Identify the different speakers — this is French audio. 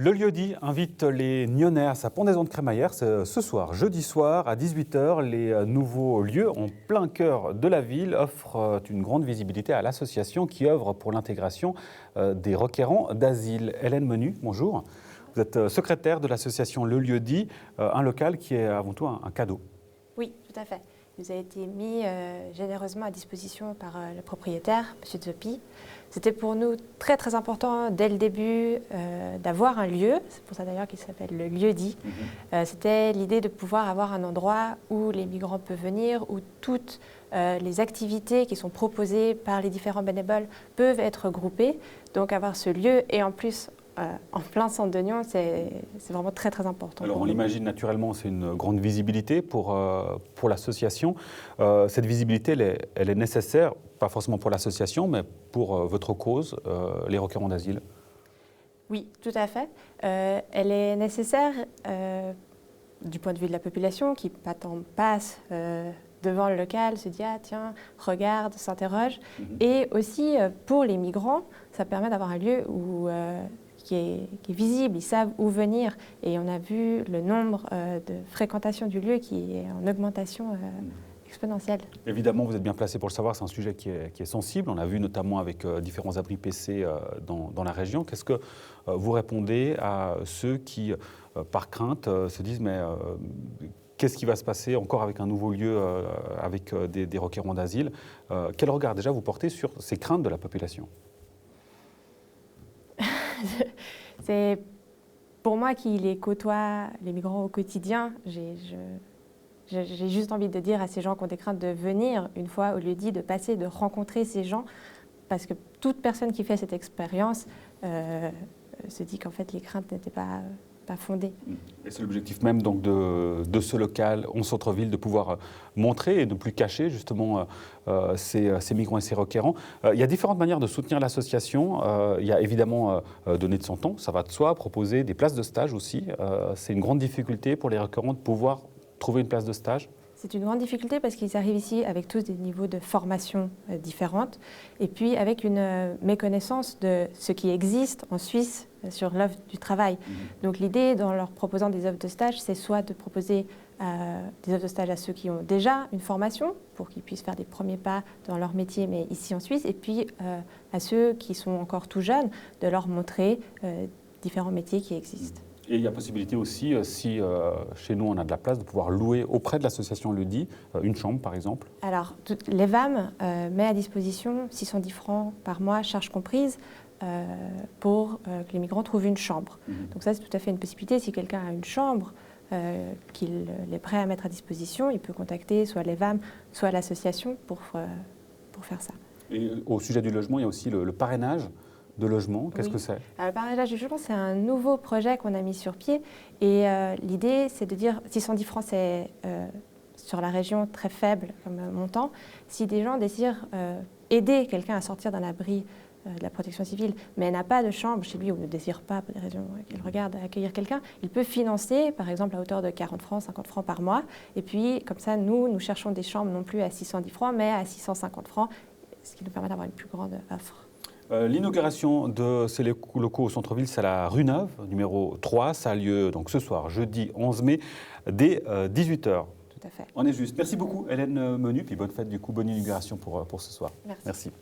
Speaker 1: Le lieu-dit invite les Nyonnais à sa pendaison de crémaillère. Ce soir, jeudi soir, à 18h, les nouveaux lieux en plein cœur de la ville offrent une grande visibilité à l'association qui œuvre pour l'intégration des requérants d'asile. Hélène Menu, bonjour. Vous êtes secrétaire de l'association Le Lieu-dit, un local qui est avant tout un cadeau.
Speaker 2: Oui, tout à fait. Il nous a été mis généreusement à disposition par le propriétaire, M. Zopi. C'était pour nous très très important dès le début d'avoir un lieu, c'est pour ça d'ailleurs qu'il s'appelle le lieu-dit. C'était l'idée de pouvoir avoir un endroit où les migrants peuvent venir, où toutes les activités qui sont proposées par les différents bénévoles peuvent être groupées. Donc avoir ce lieu et en plus en plein centre de Nyon, c'est vraiment très très important.
Speaker 1: Alors on l'imagine naturellement, c'est une grande visibilité pour l'association. Cette visibilité, elle est nécessaire, pas forcément pour l'association, mais pour votre cause, les requérants d'asile.
Speaker 2: Oui, tout à fait. Elle est nécessaire du point de vue de la population qui passe devant le local, se dit « Ah tiens, regarde, s'interroge ». Et aussi pour les migrants, ça permet d'avoir un lieu où... Qui est visible, ils savent où venir. Et on a vu le nombre de fréquentation du lieu qui est en augmentation exponentielle.
Speaker 1: Évidemment, vous êtes bien placé pour le savoir, c'est un sujet qui est sensible. On l'a vu notamment avec différents abris PC dans la région. Qu'est-ce que vous répondez à ceux qui, par crainte, se disent « mais qu'est-ce qui va se passer encore avec un nouveau lieu, avec des requérants d'asile » Quel regard déjà vous portez sur ces craintes de la population ?
Speaker 2: C'est pour moi qui les côtoie, les migrants au quotidien, j'ai juste envie de dire à ces gens qui ont des craintes de venir une fois au lieu-dit, de passer, de rencontrer ces gens, parce que toute personne qui fait cette expérience se dit qu'en fait les craintes n'étaient pas fondées.
Speaker 1: Et c'est l'objectif même donc de ce local en centre-ville, de pouvoir montrer et ne plus cacher justement ces migrants et ces requérants. Il y a différentes manières de soutenir l'association. Il y a évidemment donner de son temps, ça va de soi, proposer des places de stage aussi. C'est une grande difficulté pour les requérants de pouvoir trouver une place de stage.
Speaker 2: C'est une grande difficulté parce qu'ils arrivent ici avec tous des niveaux de formation différentes et puis avec une méconnaissance de ce qui existe en Suisse sur l'offre du travail. Donc l'idée, dans leur proposant des offres de stage, c'est soit de proposer des offres de stage à ceux qui ont déjà une formation pour qu'ils puissent faire des premiers pas dans leur métier, mais ici en Suisse, et puis à ceux qui sont encore tout jeunes, de leur montrer différents métiers qui existent.
Speaker 1: Et il y a possibilité aussi, si chez nous on a de la place, de pouvoir louer auprès de l'association Le Dit une chambre par exemple.
Speaker 2: Alors, l'EVAM met à disposition 610 francs par mois, charges comprises, pour que les migrants trouvent une chambre. Donc ça, c'est tout à fait une possibilité. Si quelqu'un a une chambre qu'il est prêt à mettre à disposition, il peut contacter soit l'EVAM, soit l'association pour faire ça.
Speaker 1: Et au sujet du logement, il y a aussi le parrainage de logement. Qu'est-ce que c'est ?
Speaker 2: Le parrainage du logement, c'est un nouveau projet qu'on a mis sur pied. Et l'idée, c'est de dire 610 francs, c'est sur la région très faible comme montant. Si des gens désirent aider quelqu'un à sortir d'un abri de la protection civile, mais n'a pas de chambre chez lui ou ne désire pas, pour des raisons qu'il regarde, accueillir quelqu'un, il peut financer, par exemple, à hauteur de 40 francs, 50 francs par mois. Et puis, comme ça, nous cherchons des chambres non plus à 610 francs, mais à 650 francs, ce qui nous permet d'avoir une plus grande offre.
Speaker 1: L'inauguration de ces locaux au centre-ville, c'est à la rue Neuve, numéro 3. Ça a lieu donc ce soir, jeudi 11 mai, dès 18h.
Speaker 2: Tout à fait.
Speaker 1: On est juste. Merci beaucoup, Hélène Menu, puis bonne fête du coup, bonne inauguration pour ce soir.
Speaker 2: Merci.
Speaker 1: Merci.